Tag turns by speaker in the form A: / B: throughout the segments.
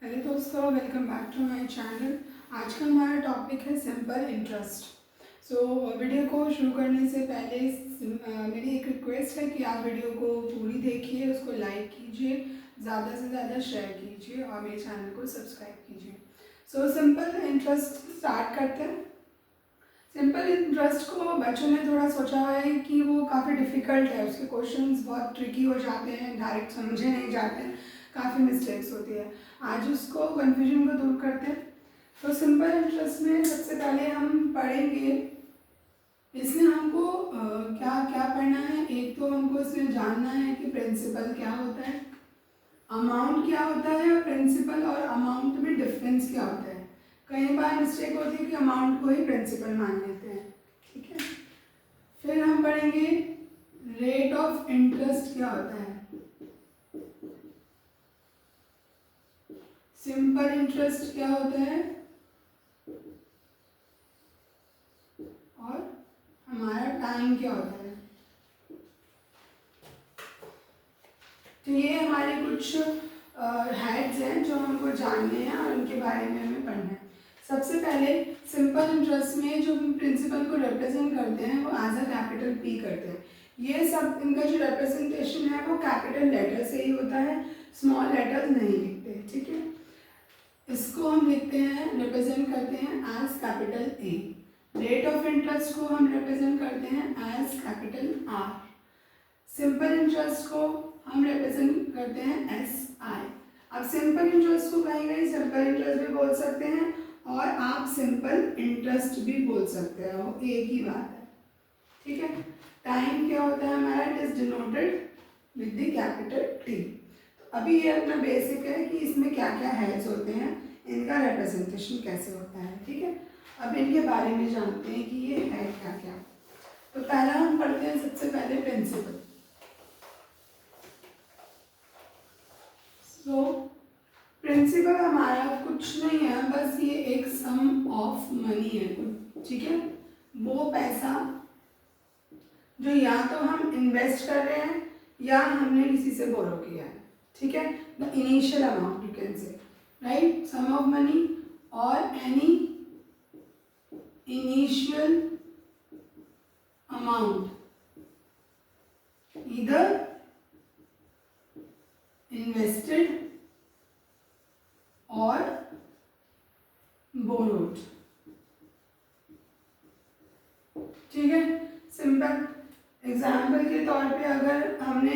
A: Hello दोस्तों, welcome back to my channel. आज का हमारा टॉपिक है सिंपल इंटरेस्ट। वीडियो को शुरू करने से पहले मेरी एक रिक्वेस्ट है कि आप वीडियो को पूरी देखिए, उसको लाइक कीजिए, ज़्यादा से ज़्यादा शेयर कीजिए और मेरे चैनल को सब्सक्राइब कीजिए। सिंपल इंटरेस्ट स्टार्ट करते हैं। सिंपल इंटरेस्ट को बच्चों ने थोड़ा सोचा हुआ है कि वो काफ़ी डिफ़िकल्ट है, उसके क्वेश्चंस बहुत ट्रिकी हो जाते हैं, डायरेक्ट समझे नहीं जाते हैं, काफ़ी मिस्टेक्स होती है। आज उसको कन्फ्यूजन को दूर करते हैं। तो सिंपल इंटरेस्ट में सबसे पहले हम पढ़ेंगे, इसमें हमको क्या क्या पढ़ना है। एक तो हमको इसमें जानना है कि प्रिंसिपल क्या होता है, अमाउंट क्या होता है, और प्रिंसिपल और अमाउंट में डिफरेंस क्या होता है। कई बार मिस्टेक होती है कि अमाउंट को ही प्रिंसिपल मान लेते हैं, ठीक है। फिर हम पढ़ेंगे रेट ऑफ इंटरेस्ट क्या होता है, सिंपल इंटरेस्ट क्या होता है, और हमारा टाइम क्या होता है। तो ये हमारे कुछ हेड्स हैं जो हमको जानने हैं और उनके बारे में हमें पढ़ना है। सबसे पहले सिंपल इंटरेस्ट में जो प्रिंसिपल को रिप्रेजेंट करते हैं वो एज अ कैपिटल पी करते हैं। ये सब इनका जो रिप्रेजेंटेशन है वो कैपिटल लेटर से ही होता है, स्मॉल लेटर नहीं लिखते, ठीक है। इसको हम लिखते हैं, रिप्रेजेंट करते हैं as capital A. Rate of interest को हम रिप्रेजेंट करते हैं as capital R. Simple interest को हम रिप्रेजेंट करते हैं एस आई। अब सिंपल इंटरेस्ट को कहीं कहीं सिंपल इंटरेस्ट भी बोल सकते हैं और आप सिंपल इंटरेस्ट भी बोल सकते हो, एक ही बात है, ठीक है। टाइम क्या होता है हमारा, it is denoted with the capital T. तो अभी ये अपना बेसिक है कि इसमें क्या क्या हेड्स होते हैं, इनका रिप्रेजेंटेशन कैसे होता है, ठीक है। अब इनके बारे में जानते हैं कि ये है क्या क्या। तो पहला हम पढ़ते हैं सबसे पहले प्रिंसिपल। प्रिंसिपल हमारा कुछ नहीं है, बस ये एक सम ऑफ मनी है, ठीक है। वो पैसा जो या तो हम इन्वेस्ट कर रहे हैं या हमने किसी से बोरो किया है, ठीक है। The initial amount you can say, right, sum of money और any initial amount either invested और बोरोड, ठीक है। सिंपल एग्जाम्पल के तौर पे अगर हमने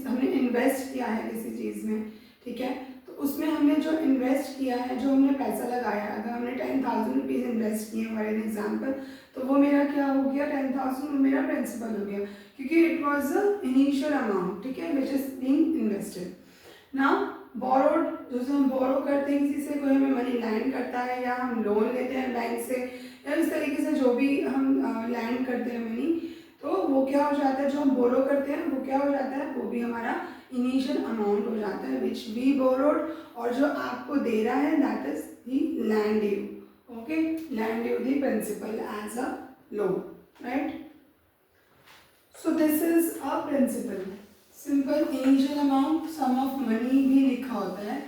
A: हमने इन्वेस्ट किया है किसी चीज़ में, ठीक है, तो उसमें हमने जो इन्वेस्ट किया है, जो हमने पैसा लगाया, अगर हमने 10,000 रुपीज़ इन्वेस्ट किए फॉर एन एग्जाम्पल, तो वो मेरा क्या हो गया, 10,000 मेरा प्रिंसिपल हो गया, क्योंकि it was the initial amount, ठीक है, which is being invested. Now borrowed, जैसे हम बोरो करते हैं किसी से, कोई हमें मनी लैंड करता है या हम लोन लेते हैं बैंक से, या इस तरीके से जो भी हम लैंड करते हैं मनी, तो वो क्या हो जाता है, जो हम बोरो करते हैं वो क्या हो जाता है, वो भी हमारा इनिशियल अमाउंट हो जाता है विच वी बोरोड, और जो आपको दे रहा है that is the land due, okay, land due the principal as a loan, right. So this is a principal. Simple initial amount, sum of money भी लिखा होता है,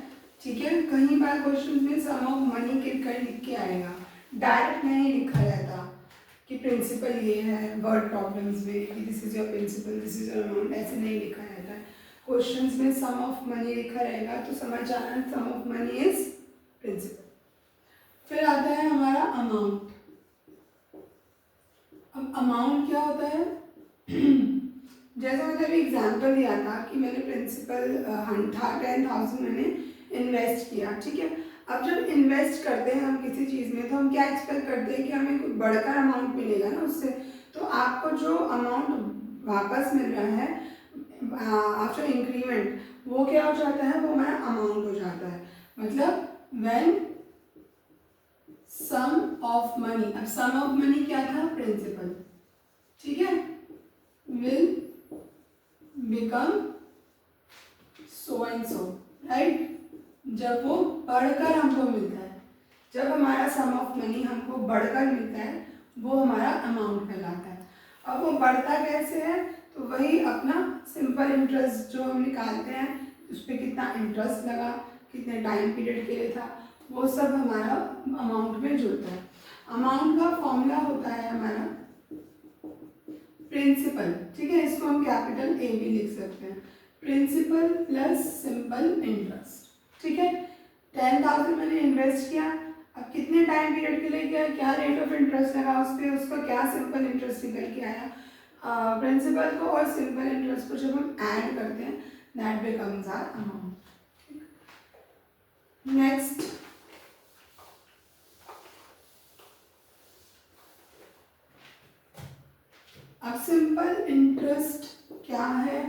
A: ठीक है। कहीं बार क्वेश्चन में सम ऑफ मनी लिख के आएगा, डायरेक्ट नहीं लिखा जाता कि प्रिंसिपल ये है, वर्ड प्रॉब्लम्स में कि this is your principal, this is your amount, ऐसे नहीं लिखा जाता है। क्वेश्चंस में सम ऑफ मनी लिखा रहेगा तो समझ जाना सम ऑफ मनी इज प्रिंसिपल। फिर आता है हमारा अमाउंट। अब अमाउंट क्या होता है जैसे मैंने अभी एग्जाम्पल दिया था कि मैंने प्रिंसिपल 10,000 मैंने इन्वेस्ट किया, ठीक है। अब जब इन्वेस्ट करते हैं हम किसी चीज़ में, तो हम क्या एक्सपेक्ट करते हैं कि हमें कुछ बढ़कर अमाउंट मिलेगा ना उससे। तो आपको जो अमाउंट वापस मिल रहा है आफ्टर इंक्रीमेंट, वो क्या हो जाता है, वो हमारा अमाउंट हो जाता है। मतलब व्हेन सम ऑफ मनी, अब सम ऑफ मनी क्या था, प्रिंसिपल, ठीक है, will become so and so, right. जब वो बढ़कर हमको मिलता है, जब हमारा सम ऑफ मनी हमको बढ़कर मिलता है, वो हमारा अमाउंट कहलाता है। अब वो बढ़ता कैसे है, तो वही अपना सिंपल इंटरेस्ट जो हम निकालते हैं, उस पर कितना इंटरेस्ट लगा, कितने टाइम पीरियड के लिए था, वो सब हमारा अमाउंट में जुड़ता है। अमाउंट का फॉर्मूला होता है हमारा प्रिंसिपल, ठीक है, इसको हम कैपिटल ए भी लिख सकते हैं, प्रिंसिपल प्लस सिंपल इंटरेस्ट, ठीक है। 10,000 मैंने इन्वेस्ट किया, अब कितने टाइम पीरियड के लिए किया, क्या रेट ऑफ इंटरेस्ट लगा उस पर, उसका क्या सिंपल इंटरेस्ट निकल के आया, प्रिंसिपल को और सिंपल इंटरेस्ट को जब हम ऐड करते हैं that becomes our amount. Next, अब सिंपल इंटरेस्ट क्या है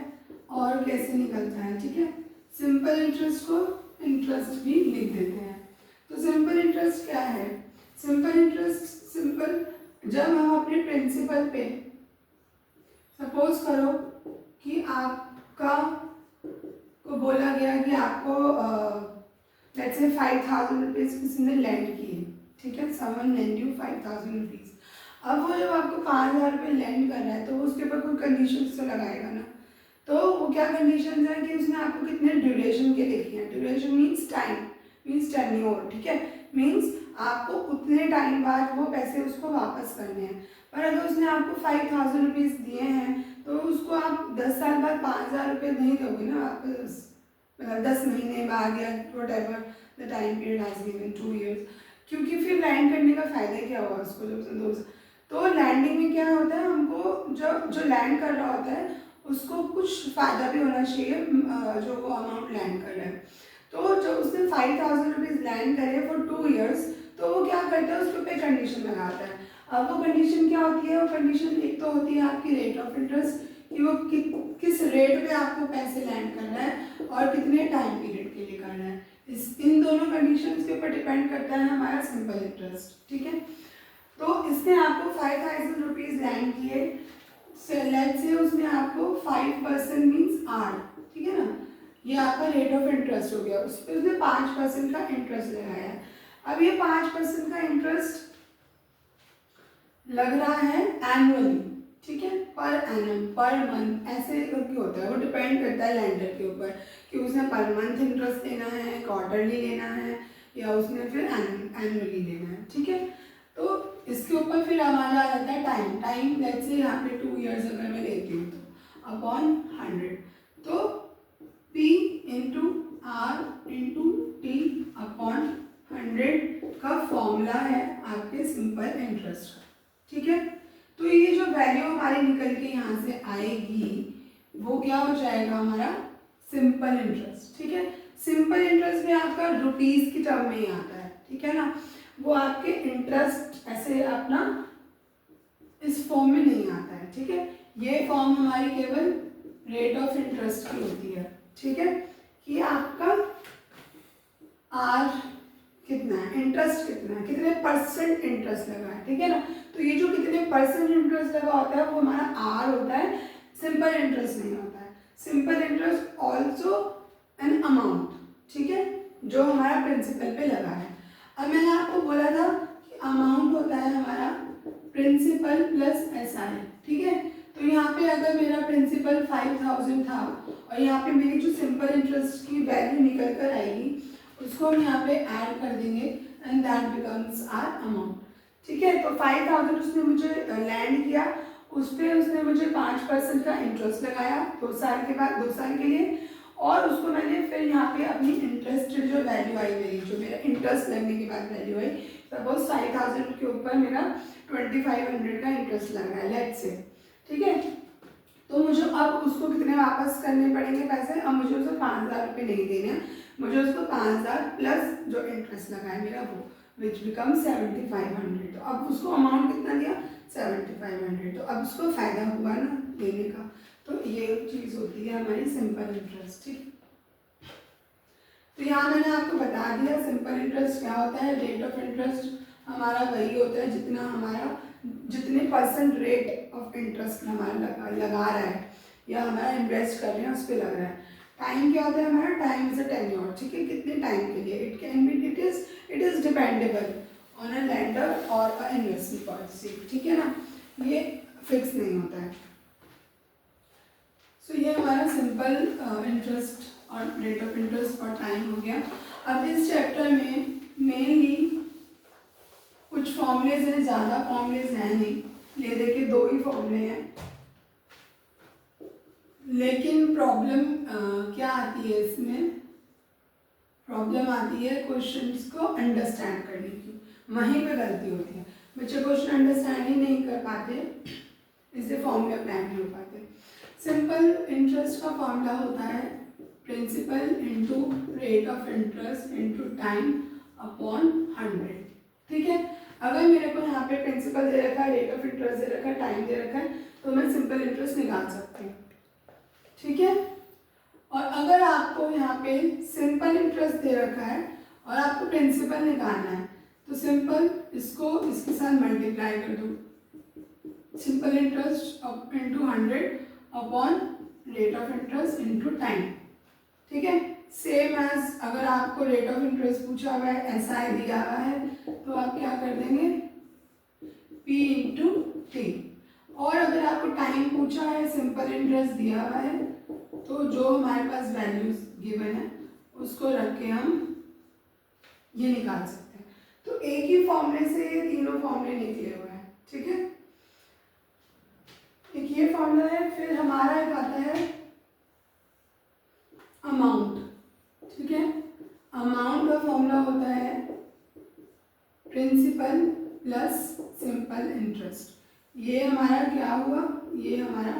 A: और कैसे निकलता है, ठीक है। सिंपल इंटरेस्ट को इंटरेस्ट भी लिख देते हैं। तो सिंपल इंटरेस्ट क्या है, सिंपल इंटरेस्ट, सिंपल जब हम अपने प्रिंसिपल पे, सपोज करो कि आपका को बोला गया कि आपको लेट्स से 5,000 रुपीज़ किसी ने लैंड किए, ठीक है, समवन लैंड यू 5,000 रुपीज़। अब वो जब आपको 5,000 रुपये लैंड कर रहा है तो उसके ऊपर कोई कंडीशंस तो लगाएगा ना, तो वो क्या कंडीशंस है कि उसने आपको कितने ड्यूरेशन के लिखे हैं, duration means time, means tenure, ठीक है, मीन्स आपको उतने टाइम बाद वो पैसे उसको वापस करने हैं। पर अगर उसने आपको 5,000 रुपीज़ दिए हैं तो उसको आप 10 साल बाद 5,000 रुपये नहीं दोगे ना वापस, मतलब 10 महीने बाद या what ever the time period has given 2 years, क्योंकि फिर लैंड करने का फ़ायदा क्या हुआ उसको जब तो लैंडिंग में क्या होता है, हमको जो लैंड कर रहा होता है उसको कुछ फ़ायदा भी होना चाहिए, जो वो अमाउंट लैंड कर रहा है। तो जब उसने 5,000 रुपीज़ लैंड करे फॉर 2 years, तो वो क्या करता है, उसके ऊपर कंडीशन लगाता है। अब वो कंडीशन क्या होती है, वो कंडीशन एक तो होती है आपकी रेट ऑफ इंटरेस्ट, कि वो किस रेट पे आपको पैसे लैंड करना है और कितने टाइम पीरियड के लिए करना है। इन दोनों कंडीशंस के ऊपर डिपेंड करता है हमारा सिंपल इंटरेस्ट, ठीक है। तो इसने आपको 5,000 रुपीज़ लैंड किए, लेट्स से उसने आपको 5% मीन्स 8, ठीक है ना, ये आपका रेट ऑफ इंटरेस्ट हो गया, उस पर उसने 5% का इंटरेस्ट लगाया है। अब ये 5% का इंटरेस्ट लग रहा है एनुअली, ठीक है, पर एनम, पर मंथ, ऐसे करके होता है, वो डिपेंड करता है लैंडर के ऊपर कि उसने पर मंथ इंटरेस्ट लेना है, क्वार्टरली लेना है, या उसने फिर एनुअली लेना है, ठीक है। तो इसके ऊपर फिर हमारा आ जाता है टाइम लेट्स से यहाँ पे 2 years अगर मैं लेती हूँ तो अपॉन 100, तो P into R into T upon 100 का फॉर्मूला है आपके सिंपल इंटरेस्ट का, ठीक है। तो ये जो वैल्यू हमारी निकल के यहाँ से आएगी वो क्या हो जाएगा, हमारा सिंपल इंटरेस्ट, ठीक है। सिंपल इंटरेस्ट में आपका रुपीज़ की टर्म में ही आता है, ठीक है ना, वो आपके इंटरेस्ट ऐसे अपना इस फॉर्म में नहीं आता है, ठीक है। ये फॉर्म हमारी केवल रेट ऑफ इंटरेस्ट की होती है, ठीक है, कि आपका आर कितना है, इंटरेस्ट कितना है, कितने परसेंट इंटरेस्ट लगा है, ठीक है ना। तो ये जो कितने परसेंट इंटरेस्ट लगा होता है वो हमारा आर होता है, सिंपल इंटरेस्ट नहीं होता है। Simple interest also an amount, ठीक है, जो हमारा प्रिंसिपल पे लगा है। अब मैंने आपको बोला था कि अमाउंट होता है हमारा प्रिंसिपल प्लस SI, ठीक है। तो यहाँ पे अगर मेरा प्रिंसिपल 5,000 था और यहाँ पे मेरी जो सिंपल इंटरेस्ट की वैल्यू निकल कर आएगी उसको हम यहाँ पे ऐड कर देंगे and that becomes our amount, ठीक है। तो 5,000 उसने मुझे लैंड किया, उस पर उसने मुझे 5% का इंटरेस्ट लगाया 2 साल के बाद, 2 साल के लिए, और उसको मैंने फिर यहाँ पे अपनी इंटरेस्टेड जो वैल्यू आई मेरी, जो मेरा इंटरेस्ट लगने के बाद वैल्यू आई, सपोज 5,000 के ऊपर मेरा 2,500 का इंटरेस्ट लग रहा है लेट्स से, ठीक है। तो मुझे अब उसको कितने वापस करने पड़ेंगे पैसे, अब मुझे उसको 5,000 रुपये नहीं देने हैं, मुझे उसको 5,000 प्लस जो इंटरेस्ट लगा है मेरा वो, विच बिकम 7,500। तो अब उसको अमाउंट कितना दिया, 7,500, तो अब उसको फ़ायदा हुआ ना देने का। तो ये चीज़ होती है हमारी सिंपल इंटरेस्ट, ठीक। तो यहाँ मैंने आपको बता दिया सिंपल इंटरेस्ट क्या होता है। रेट ऑफ इंटरेस्ट हमारा वही होता है जितने परसेंट रेट ऑफ इंटरेस्ट हमारा लगा रहा है या हमारा इन्वेस्ट कर रहे हैं उस पर लग रहा है। टाइम क्या होता है हमारा, टाइम इज अ टेन्योर, ठीक है, कितने टाइम के लिए, it is dependable on a lander और अ इन्वेस्टमेंट पॉलिसी, ठीक है ना, ये फिक्स नहीं होता है। सो ये हमारा सिंपल इंटरेस्ट और रेट ऑफ इंटरेस्ट और टाइम हो गया। अब इस चैप्टर में मेनली कुछ फॉर्मूलेज हैं, ज़्यादा फॉर्मूलेज हैं नहीं, ये देखिए 2 ही फॉर्मूले हैं, लेकिन प्रॉब्लम क्या आती है इसमें, प्रॉब्लम आती है क्वेश्चंस को अंडरस्टैंड करने की, वहीं पे गलती होती है, बच्चे क्वेश्चन अंडरस्टैंड ही नहीं कर पाते, इससे फॉर्मूले अप्लाई नहीं हो पाते। सिंपल इंटरेस्ट का फॉर्मूला होता है principal into rate of interest into time upon 100, ठीक है। अगर मेरे को यहाँ पे प्रिंसिपल दे रखा है, रेट ऑफ इंटरेस्ट दे रखा है, टाइम दे रखा है, तो मैं सिंपल इंटरेस्ट निकाल सकती हूँ, ठीक है। और अगर आपको यहाँ पे सिंपल इंटरेस्ट दे रखा है और आपको प्रिंसिपल निकालना है, तो सिंपल इसको इसके साथ मल्टीप्लाई कर दो, simple interest into 100 upon rate of interest into time, ठीक है। सेम एज अगर आपको रेट ऑफ इंटरेस्ट पूछा हुआ है, एसआई दिया हुआ है, तो आप क्या कर देंगे P इंटू टी, और अगर आपको टाइम पूछा है, सिंपल इंटरेस्ट दिया हुआ है, तो जो हमारे पास वैल्यूज गिवन है उसको रख के हम ये निकाल सकते हैं। तो एक ही फॉर्मूले से ये तीनों फॉर्मूले निकले हुए हैं, ठीक है। एक ये फॉर्मूला है, फिर हमारा एक आता है अमाउंट, ठीक है। अमाउंट का फॉर्मूला होता है प्रिंसिपल प्लस सिंपल इंटरेस्ट, ये हमारा क्या हुआ, ये हमारा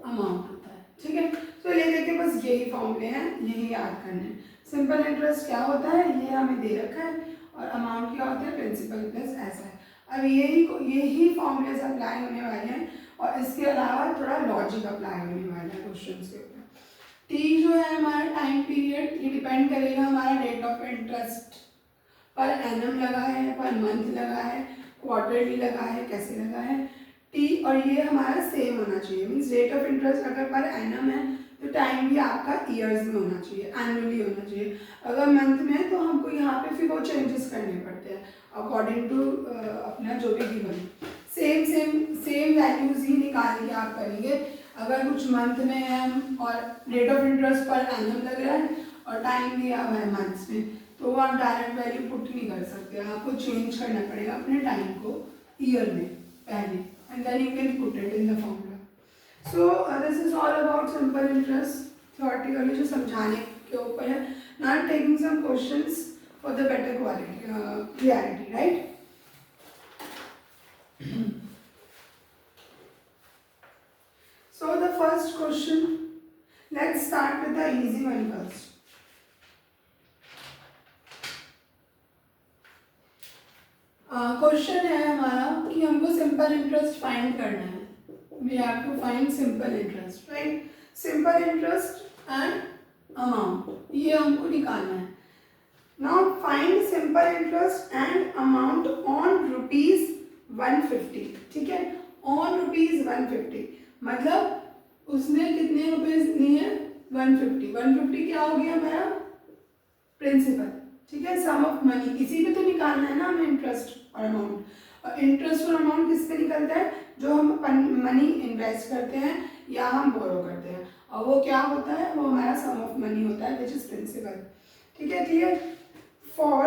A: अमाउंट होता है, ठीक है। तो ये देखिए बस यही फॉर्मूले हैं, यही याद करने हैं। सिंपल इंटरेस्ट क्या होता है, ये हमें दे रखा है, और अमाउंट क्या होता है प्रिंसिपल प्लस ऐसा है। अब यही फॉर्मूलेज अप्लाई होने वाले हैं, और इसके अलावा थोड़ा लॉजिक अप्लाई होने वाला है क्वेश्चन के ऊपर। टी जो है हमारा टाइम पीरियड, ये डिपेंड करेगा हमारा rate of interest per annum लगा है, पर मंथ लगा है, क्वार्टरली लगा है, कैसे लगा है टी, और ये हमारा सेम होना चाहिए। मीन्स रेट ऑफ इंटरेस्ट अगर पर एनम है तो टाइम भी आपका ईयर्स में होना चाहिए, एनुअली होना चाहिए। अगर मंथ में है तो हमको यहाँ पे फिर वो चेंजेस करने पड़ते हैं अकॉर्डिंग टू अपना जो भी गिवन, सेम वैल्यूज ही निकाल के आप करेंगे। अगर कुछ मंथ में है और rate of interest per annum लग रहा है और टाइम दिया हुआ है मंथ्स में, तो वो आप डायरेक्ट वैल्यू पुट नहीं कर सकते, आपको चेंज करना पड़ेगा अपने टाइम को ईयर में पहले, and then you can put it in the formula. So this is all about simple interest theoretically, जो समझाने के ऊपर है। Now taking some questions for the better clarity, right. So the first question, let's start with the easy one first. Question है हमारा कि हमको simple interest find करना है, we have to find simple interest, right. Simple interest and amount, ये हमको निकालना है। Now find simple interest and amount on ₹150, ठीक है। ऑन ₹150 मतलब उसने कितने रुपए लिए, 150। 150 क्या हो गया हमारा प्रिंसिपल, ठीक है। सम ऑफ मनी, किसी पे तो निकालना है ना हमें इंटरेस्ट और अमाउंट, और इंटरेस्ट और अमाउंट किस पे निकलता है, जो हम मनी इन्वेस्ट करते हैं या हम बोरो करते हैं, और वो क्या होता है, वो हमारा सम ऑफ मनी होता है विच इज प्रिंसिपल, ठीक है। क्लियर। फॉर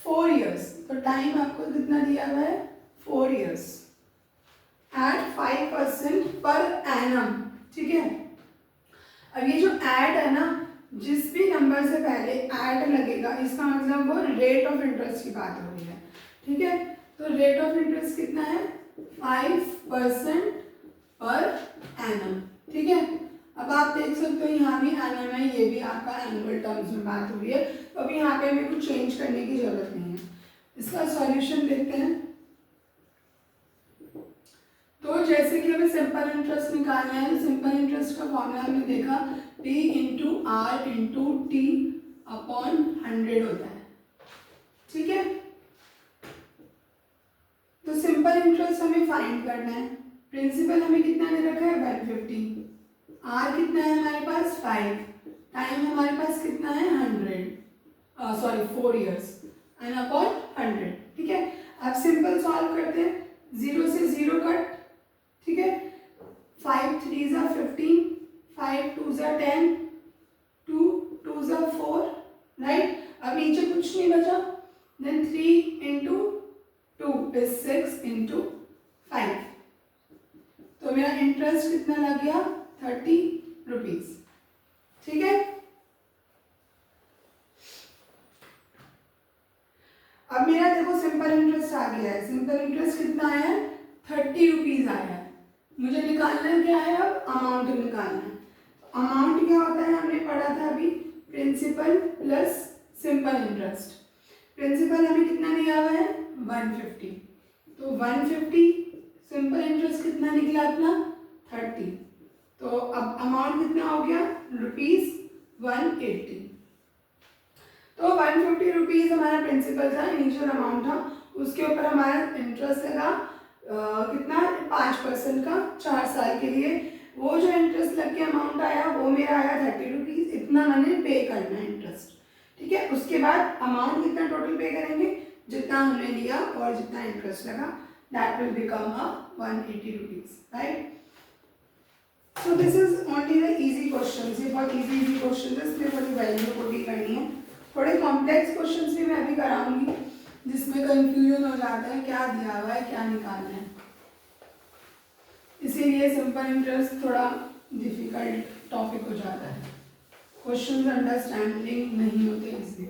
A: 4 years, तो टाइम आपको कितना दिया हुआ है 4 years एट 5% पर एनम, ठीक है। अब ये जो ऐड है ना, जिस भी नंबर से पहले ऐड लगेगा, इसका मतलब वो रेट ऑफ इंटरेस्ट की बात हो रही है, ठीक है। तो रेट ऑफ इंटरेस्ट कितना है 5% पर एनम, ठीक है। अब आप देख सकते हो यहाँ भी एनम है, ये भी आपका एनुअल टर्म्स में बात हो रही है, तो अभी यहाँ पे हमें कुछ चेंज करने की जरूरत नहीं है। इसका सॉल्यूशन देखते हैं। तो जैसे कि हमें सिंपल इंटरेस्ट निकालना है, तो सिंपल इंटरेस्ट का फॉर्मूला हमने देखा P into R into T upon 100 होता है, ठीक है। तो सिंपल इंटरेस्ट हमें फाइंड करना है। प्रिंसिपल हमें कितना दे रखा है 150, आर कितना है हमारे पास 5, टाइम हमारे पास कितना है 4 years एंड अपॉन 100, ठीक है। अब सिंपल सॉल्व करते हैं, 0 से 0 कट, ठीक है। 5 3 ज़ा 15, 5 2 ज़ा 10, 2 2 ज़ा 4, राइट। अब नीचे कुछ नहीं बचा, देन 3 इंटू 2 इज 6 इंटू 5, तो मेरा इंटरेस्ट कितना लग गया 30 रुपीज। ठीक है, अब मेरा देखो सिंपल इंटरेस्ट आ गया है। सिंपल इंटरेस्ट कितना आया है 30 रुपीज आया है। मुझे निकालना क्या है, अब अमाउंट निकालना है। अमाउंट क्या होता है, हमने पढ़ा था अभी, principal plus simple interest. Principal हमें कितना दिया हुआ है 150, तो 150 सिंपल इंटरेस्ट कितना निकला अपना 30, तो अब अमाउंट कितना हो गया ₹180। तो 150 रुपीज़ हमारा प्रिंसिपल था, इनिशियल अमाउंट था, उसके ऊपर हमारा इंटरेस्ट लगा कितना 5% का 4 साल के लिए। वो जो इंटरेस्ट लग के अमाउंट आया वो मेरा आया 30 रुपीज़, इतना मैंने पे करना है इंटरेस्ट। ठीक है, उसके बाद अमाउंट कितना टोटल पे करेंगे, जितना हमने लिया और जितना इंटरेस्ट लगा, that will become 180 rupees, right. So this is only the easy question. ये बहुत इजी क्वेश्चन है, इसमें थोड़ी वैल्यू पुट ही करनी है। थोड़े कॉम्प्लेक्स क्वेश्चंस भी मैं अभी कराऊंगी जिसमें कंफ्यूजन हो जाता है क्या दिया हुआ है क्या निकालना है, इसीलिए सिंपल इंटरेस्ट थोड़ा डिफिकल्ट टॉपिक हो जाता है, क्वेश्चंस अंडरस्टैंडिंग नहीं होते इसलिए।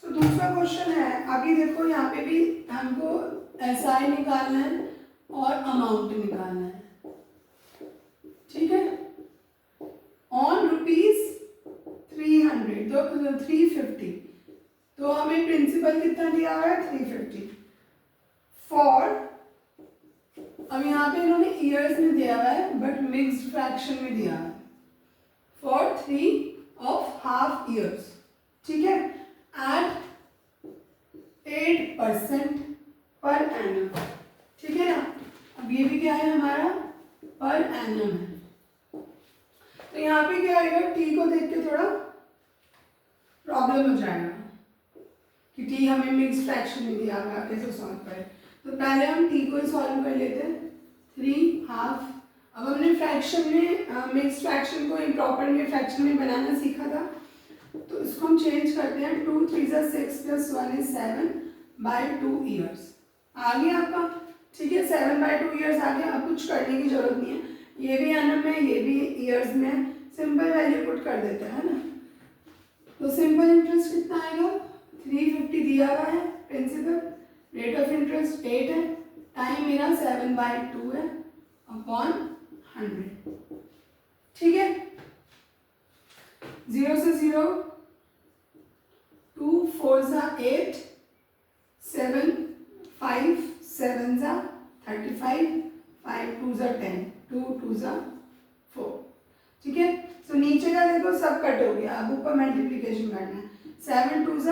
A: सो दूसरा क्वेश्चन है, अभी देखो यहाँ पे भी हमको एसआई निकालना है और अमाउंट निकालना है। ठीक है, ऑन ₹300 तो 350, तो हमें प्रिंसिपल कितना दिया हुआ है 350 फॉर, अब यहाँ पे इन्होंने ईयर्स में दिया हुआ है बट मिक्स्ड फ्रैक्शन में दिया है, फॉर 3½ ईयर्स। ठीक है, एट 8% पर एनम। ठीक है ना, अब ये भी क्या है हमारा पर एनम है, तो यहाँ पे क्या आएगा, टी को देख के थोड़ा प्रॉब्लम हो जाएगा कि टी हमें मिक्स फ्रैक्शन में दिया हुआ कैसे सॉल्व करें। तो पहले हम टी को ही सॉल्व कर लेते हैं, 3½ अब हमने फ्रैक्शन में मिक्स फ्रैक्शन को इम्प्रॉपर में फ्रैक्शन में बनाना सीखा था, तो इसको हम चेंज करते हैं, 2 3 6 + 1 = 7/2 ईयर्स आ गया आपका। ठीक है, 7/2 ईयर्स आ गया, अब कुछ करने की जरूरत नहीं है, ये भी एनम में ये भी ईयर्स में, सिंपल वैल्यू पुट कर देते हैं ना। तो सिंपल इंटरेस्ट कितना आएगा 350 दिया हुआ है प्रिंसिपल, रेट ऑफ इंटरेस्ट 8 है, टाइम मेरा 7/2 है अपॉन 100। ठीक है, 0 से 0, 2 4 = 8, 7 5 7 = 35, 5 2 = 10, 2 2 = 4। ठीक है, तो नीचे का देखो सब कट हो गया, अब ऊपर मल्टीप्लिकेशन करना है, 7 2 =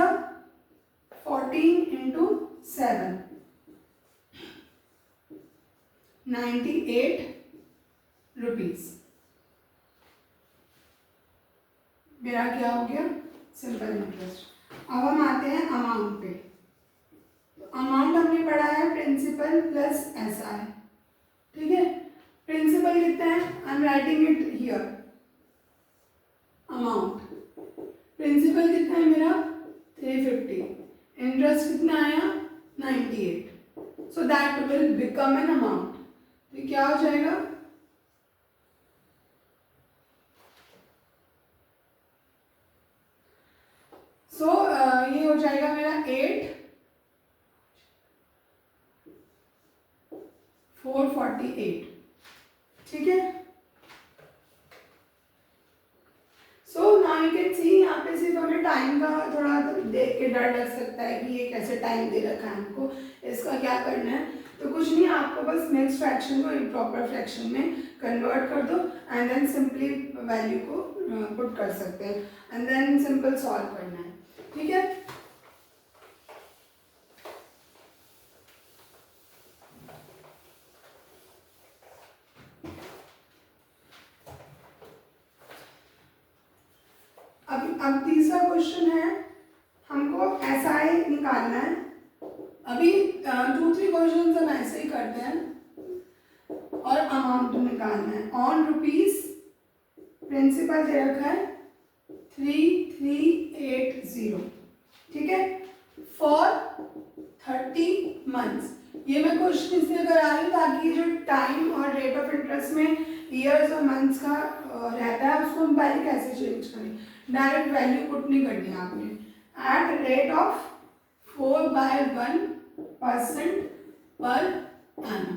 A: 14 इंटू 7, 98 रुपीज मेरा क्या हो गया सिंपल इंटरेस्ट। अब हम आते हैं अमाउंट पे, तो अमाउंट हमने पढ़ा है प्रिंसिपल प्लस एसआई। ठीक है, प्रिंसिपल कितना है, I am writing it here, amount principal कितना है मेरा 350, इंटरेस्ट कितना आया 98, so that will become an amount. तो क्या हो जाएगा, ये हो जाएगा मेरा 8,448। ठीक है, so now you can see, यहाँ पे सिर्फ हमें टाइम का थोड़ा देख के डर लग सकता है कि ये कैसे टाइम दे रखा है हमको, इसका क्या करना है। तो कुछ नहीं, आपको बस मिक्स फ्रैक्शन को इम्प्रॉपर फ्रैक्शन में कन्वर्ट कर दो एंड देन सिंपली वैल्यू को पुट कर सकते हैं एंड देन सिंपल सॉल्व करना है। ठीक है, अब तीसरा क्वेश्चन है, हमको एसआई निकालना है। अभी 2-3 क्वेश्चन हम ऐसे ही करते हैं और अमाउंट निकालना है। ऑन रुपीज प्रिंसिपल दे रखा है 3380, ठीक है, फॉर 30 मंथ्स। ये मैं क्वेश्चन इसलिए करा रही हूँ ताकि जो टाइम और रेट ऑफ इंटरेस्ट में ईयर्स और मंथ्स का रहता है उसको हम पहले कैसे चेंज करें। डायरेक्ट वैल्यू पुट नहीं करनी है आपने, at rate of 4/1% per annum.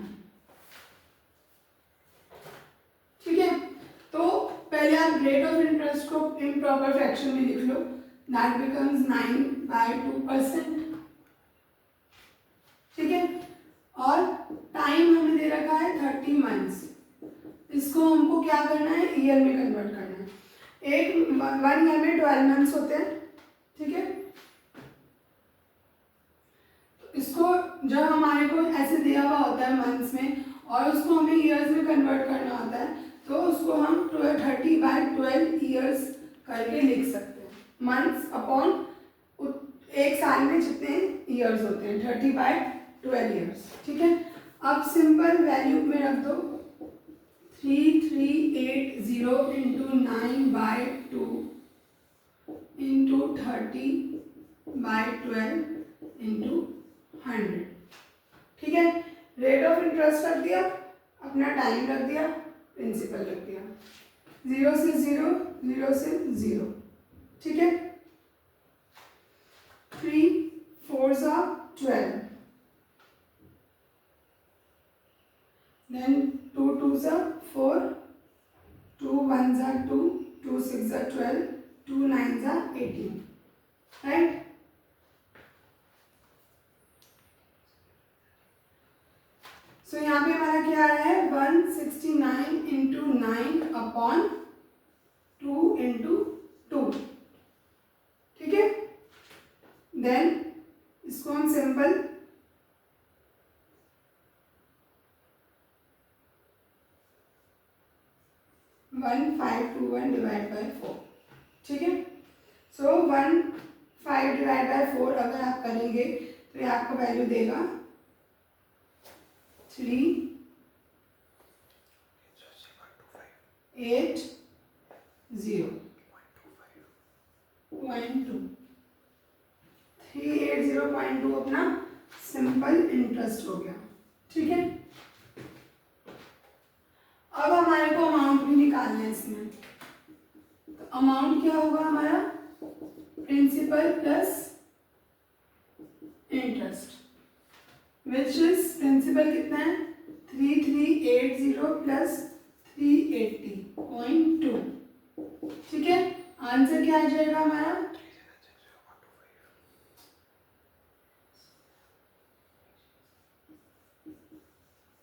A: ठीक है, तो पहले आप रेट ऑफ इंटरेस्ट को इम्प्रॉपर फ्रैक्शन में लिख लो, दैट बिकम्स 9/2%। ठीक है, और टाइम हमें दे रखा है 30 मंथ्स, इसको हमको क्या करना है, ईयर में कन्वर्ट करना है। एक 1 ईयर में 12 मंथ्स होते हैं। ठीक है, तो इसको जब हमारे को ऐसे दिया हुआ होता है मंथ्स में और उसको हमें ईयर्स में कन्वर्ट करना होता है, तो उसको हम 30/12 ईयर्स करके लिख सकते हैं। मंथ्स अपॉन एक साल में जितने ईयर्स होते हैं, 30/12 ईयर्स। ठीक है, अब सिंपल वैल्यू में रख दो, 3380 इंटू 9/2 इंटू 30/12 इंटू 100। ठीक है, रेट ऑफ इंटरेस्ट रख दिया, अपना टाइम रख दिया, प्रिंसिपल रख दिया, 0 से 0, 0 से 0। ठीक है, 3 4s are 12, then 2 2s are 4, 2 1s are 2, 2 6s are 12, 2 9s are 18, right? सो यहाँ पे हमारा क्या आ रहा है, 169 इंटू 9 अपॉन 2 इंटू 2। ठीक है, देन इसको हम सिंपल वन 521 डिवाइड बाई 4। ठीक है, सो 15 डिवाइड बाई 4 अगर आप करेंगे तो ये आपको वैल्यू देगा 3880.2 380.2 अपना सिंपल इंटरेस्ट हो गया। ठीक है, अब हमारे को अमाउंट भी निकालना है इसमें, तो अमाउंट क्या होगा हमारा, principal plus interest, which is principal कितना है, 3380 प्लस 380.2। ठीक है, आंसर क्या आ जाएगा हमारा,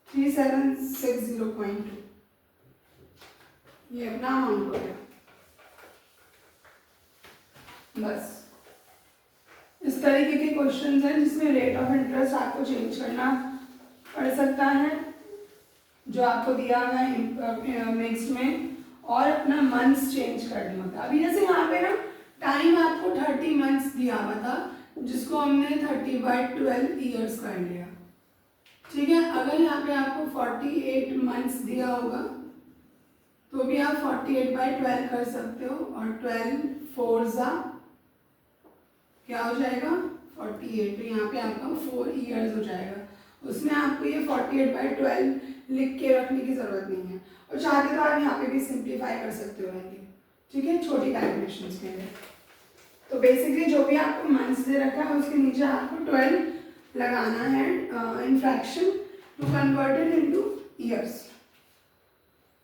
A: 3760.2। ये अपना अमाउंट हो गया। बस इस तरीके के क्वेश्चंस हैं जिसमें रेट ऑफ इंटरेस्ट आपको चेंज करना पड़ सकता है, जो आपको दिया हुआ है नेक्स्ट में, और अपना मंथ्स चेंज करना होता है। अभी जैसे यहाँ पे ना टाइम आपको 30 मंथ्स दिया हुआ था, जिसको हमने 30/12 ईयर्स कर लिया। ठीक है, अगर यहाँ पे आपको 48 मंथ्स दिया होगा तो भी आप 48/12 कर सकते हो, और 12 4s क्या हो जाएगा 48, तो यहाँ पे आपका 4 ईयर्स हो जाएगा। उसमें आपको ये 48/12 लिख के रखने की ज़रूरत नहीं है, और चाहते तो आप यहाँ पे भी सिंप्लीफाई कर सकते हो वैल्यू। ठीक है, छोटी कैलकुलेशंस के लिए। तो बेसिकली जो भी आपको मंथ्स दे रखा है उसके नीचे आपको 12 लगाना है in fraction to convert it into years.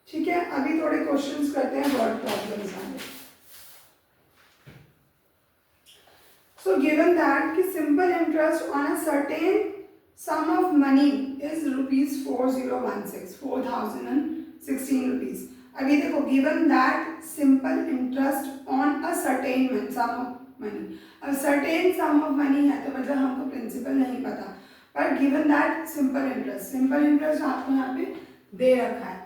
A: ठीक है, अभी थोड़े क्वेश्चंस करते हैं वर्ड प्रॉब्लम्स वाले। So given that कि simple interest on a certain sum of money is rupees 4016 rupees। अभी देखो, given that simple interest on a certain sum of money, अब certain sum of money है तो मतलब हमको प्रिंसिपल नहीं पता, पर given that simple interest आपको यहाँ पे दे रखा है,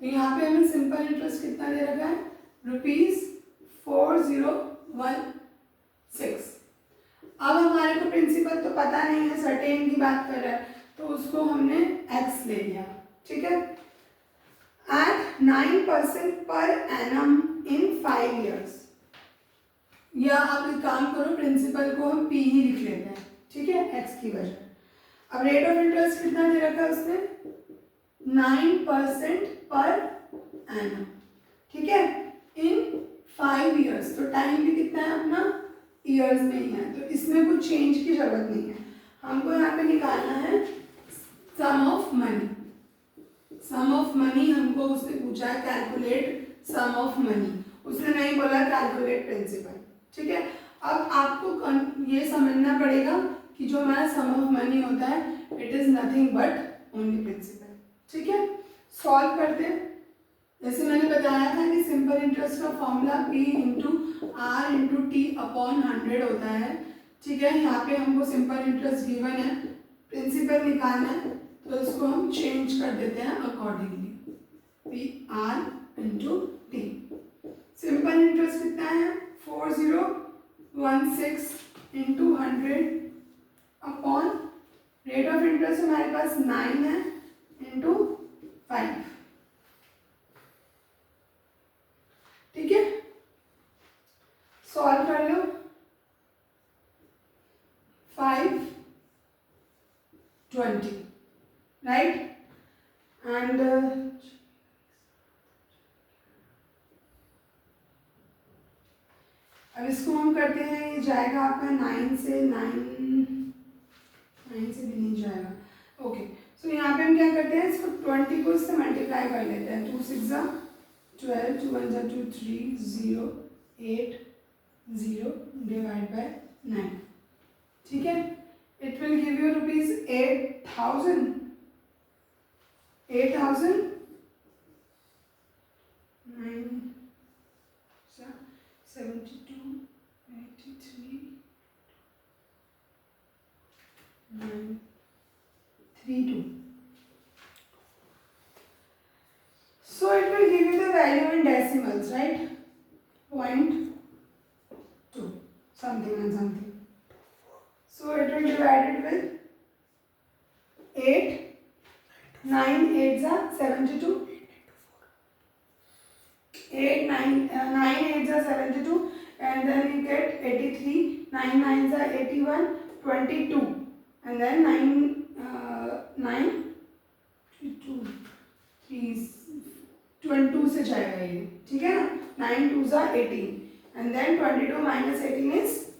A: तो यहाँ पे हमें simple interest कितना दे रखा है, ₹4016। अब हमारे को प्रिंसिपल तो पता नहीं है, सर्टेन की बात कर रहा है, तो उसको हमने x ले लिया। ठीक है, एट 9% पर एनम इन 5 ईयर्स। या आप एक काम करो, प्रिंसिपल को हम पी ही लिख लेते हैं, ठीक है, एक्स की वजह। अब रेट ऑफ इंटरेस्ट कितना दे रखा है उसने, 9% पर एनम, ठीक है, इन 5 ईयर्स। तो टाइम भी कितना है अपना, ईयर्स में ही है, तो इसमें कुछ चेंज की जरूरत नहीं है। हमको यहाँ पे निकालना है sum of money. Sum of money हमको उसने पूछा है, कैलकुलेट सम ऑफ मनी, उसने नहीं बोला कैलकुलेट प्रिंसिपल, ठीक है। अब आपको ये समझना पड़ेगा कि जो हमारा सम ऑफ मनी होता है it is nothing but only principal, ठीक है। सॉल्व करते हैं। जैसे मैंने बताया था कि सिंपल इंटरेस्ट का formula P into R into T upon 100 होता है, ठीक है। यहाँ पे हमको सिंपल इंटरेस्ट गिवन है, प्रिंसिपल निकालना है, तो इसको हम चेंज कर देते हैं accordingly, P R into T. Simple interest कितना है, 4016 into 100 upon rate of interest हमारे पास 9 है इंटू 5, ठीक है। सॉल्व कर लो, 520, राइट। एंड अब इसको हम करते हैं, ये जाएगा आपका 9 से भी नहीं जाएगा, ओके। सो यहाँ पे हम क्या करते हैं, इसको 20 को इससे मल्टीप्लाई कर लेते हैं, 2 6 12, 2 1 2 3 0 8 0 डिवाइड बाय 9, ठीक है। It will give you rupees 8000 9 72 83 9 32. So it will give you the value in decimals, right? 0.2 something and something. So it will divide it with 8. 9 8s are 72. 9 8s are 72, and then you get 83. 9 9s are 81. 22, and then 9 2 3 22 से जाएगा ये, ठीक है ना। 9 2s are 18, and then 22 minus 18 is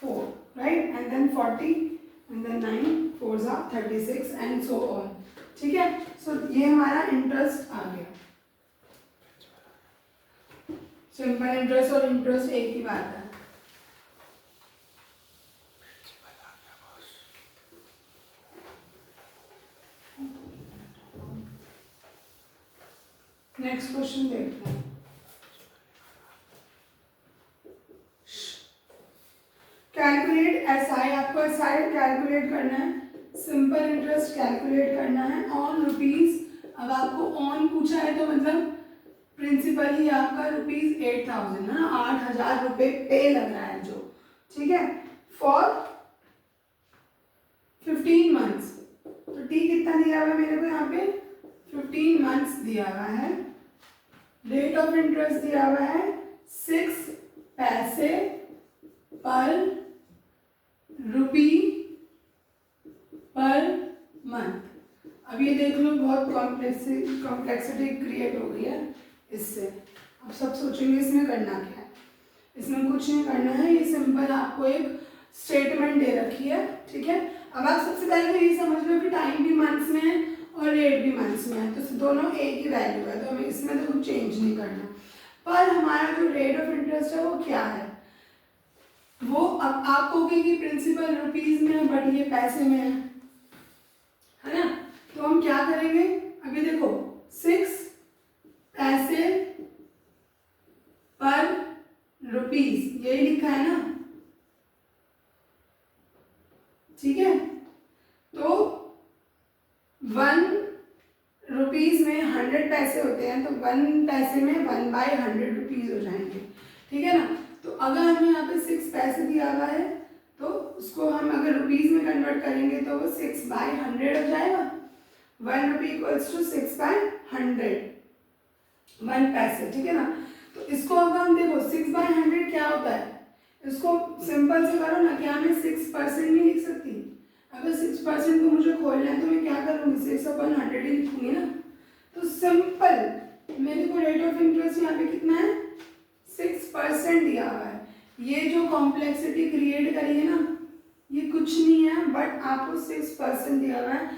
A: 4, right, and then 40, and then 9 4s are 36 and so on, ठीक है। सो ये हमारा इंटरेस्ट आ गया। सिंपल इंटरेस्ट और इंटरेस्ट एक ही बात है। नेक्स्ट क्वेश्चन देखते हैं। कैलकुलेट एसआई, आपको एसआई कैलकुलेट करना है, सिंपल इंटरेस्ट कैलकुलेट करना है ऑन रुपीज। अब आपको ऑन पूछा है तो मतलब प्रिंसिपल ही आपका रुपीज 8000 ना, 8000 रुपये पे लग रहा है जो, ठीक है, फॉर 15 मंथ्स। तो टी कितना दिया हुआ है मेरे को यहाँ पे, 15 मंथ्स दिया हुआ है। रेट ऑफ इंटरेस्ट दिया हुआ है 6 पैसे पर रुपी पर मंथ। अब ये देख लो बहुत कॉम्प्लेक्सिटी क्रिएट हो गई है इससे। अब सब सोचेंगे इसमें करना क्या है, इसमें कुछ नहीं करना है, ये सिंपल आपको एक स्टेटमेंट दे रखी है, ठीक है। अब आप सबसे पहले तो ये समझ लो कि टाइम भी मंथ्स में है और रेट भी मंथ्स में है, तो दोनों एक ही वैल्यू है, तो हमें इसमें तो कुछ चेंज नहीं करना। पर हमारा जो रेट ऑफ इंटरेस्ट है वो क्या है, वो अब आप कहोगे कि प्रिंसिपल रुपीज में है बट ये पैसे में है ना। तो हम क्या करेंगे, अभी देखो 6 पैसे पर रुपीज यही लिखा है ना, ठीक है। तो 1 रुपीज में 100 पैसे होते हैं, तो 1 पैसे में 1/100 रुपीज हो जाएंगे, ठीक है ना। तो अगर हमें यहाँ पे 6 पैसे दिया हुआ है तो उसको हम अगर रुपीज में कन्वर्ट करेंगे तो वो 6/100 हो जाएगा। 1 रुपी इक्वल्स टू 6/100, 1 पैसे, ठीक है ना। तो इसको अब हम देखो 6/100 क्या होता है, इसको सिंपल से करो ना, क्या मैं 6% नहीं लिख सकती? अगर 6% को मुझे खोलना है तो मैं क्या करूँगी, 6/100 ही लिखूंगी ना। तो सिंपल मेरे को रेट ऑफ इंटरेस्ट यहाँ पे कितना है, 6% दिया हुआ है। ये जो कॉम्प्लेक्सिटी क्रिएट करी है ना, ये कुछ नहीं है बट आपको 6% दिया हुआ है।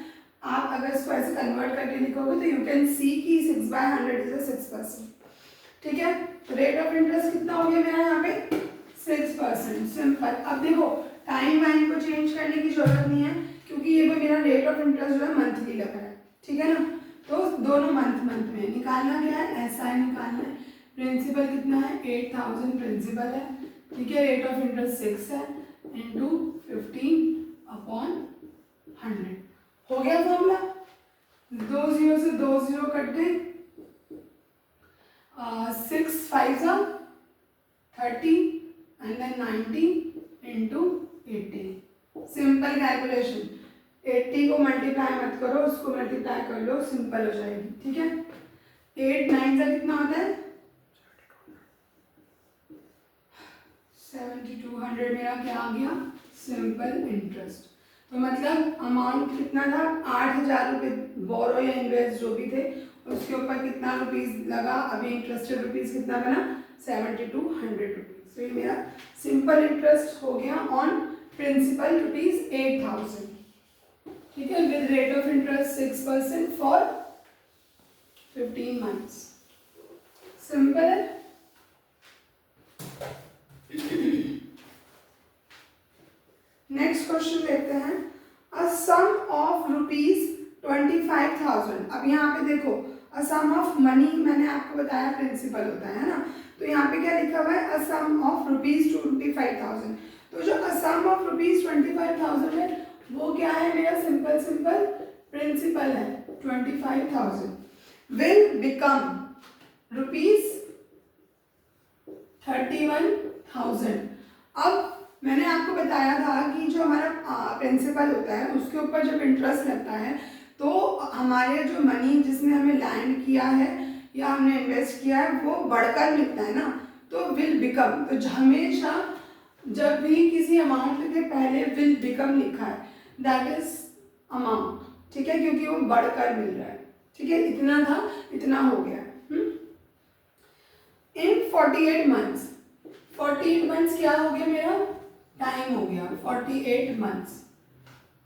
A: आप अगर इसको ऐसे कन्वर्ट करके लिखोगे तो यू कैन सी कि 6/100 इज 6%। ठीक है, तो रेट ऑफ इंटरेस्ट कितना हो गया मेरा यहाँ पे, 6%। सिंपल। अब देखो टाइम वाइम को चेंज करने की जरूरत नहीं है क्योंकि ये मेरा रेट ऑफ इंटरेस्ट जो है मंथली लग रहा है। ठीक है ना, तो दोनों मंथ में निकालना क्या है, ऐसा है निकालना है। प्रिंसिपल कितना है, 8000 प्रिंसिपल है। ठीक है, रेट ऑफ इंटरेस्ट 6 है इंटू 15/100 हो गया फॉर्मूला। 2 0 से 2 0 कट गए, 6 5 30 and then 90 into 80। Simple calculation, 80 को मल्टीप्लाई मत करो, उसको मल्टीप्लाई कर लो, सिंपल हो जाएगी। ठीक है, 8 9 से कितना होता है, 7200 मेरा क्या आ गया, सिंपल इंटरेस्ट। तो मतलब अमाउंट कितना था, 8000 रुपये बोरो या इन्वेस्ट जो भी थे उसके ऊपर कितना रुपीस लगा, अभी इंटरेस्टेड रुपीस कितना बना, 7200 रुपीज। तो ये मेरा सिंपल इंटरेस्ट हो गया ऑन प्रिंसिपल रुपीज 8000। ठीक है, with rate of interest 6% for 15 months. Simple है। नेक्स्ट क्वेश्चन लेते हैं, अ सम ऑफ ₹25,000। अब यहाँ पे देखो अ सम ऑफ मनी, मैंने आपको बताया प्रिंसिपल होता है ना, तो यहाँ पे क्या लिखा हुआ है, अ सम ऑफ ₹25,000। तो जो अ सम ऑफ ₹25,000 है वो क्या है मेरा, सिंपल प्रिंसिपल है 25,000 विल बिकम ₹31,000। अब मैंने आपको बताया था कि जो हमारा प्रिंसिपल होता है उसके ऊपर जब इंटरेस्ट लगता है तो हमारे जो मनी जिसने हमें लैंड किया है या हमने इन्वेस्ट किया है वो बढ़कर मिलता है ना, तो विल बिकम। तो हमेशा जब भी किसी अमाउंट के पहले विल बिकम लिखा है दैट इज अमाउंट। ठीक है, क्योंकि वो बढ़कर मिल रहा है। ठीक है, इतना था इतना हो गया। इन 48 मंथ्स, 48 मंथ्स क्या हो गया मेरा, टाइम हो गया 48 months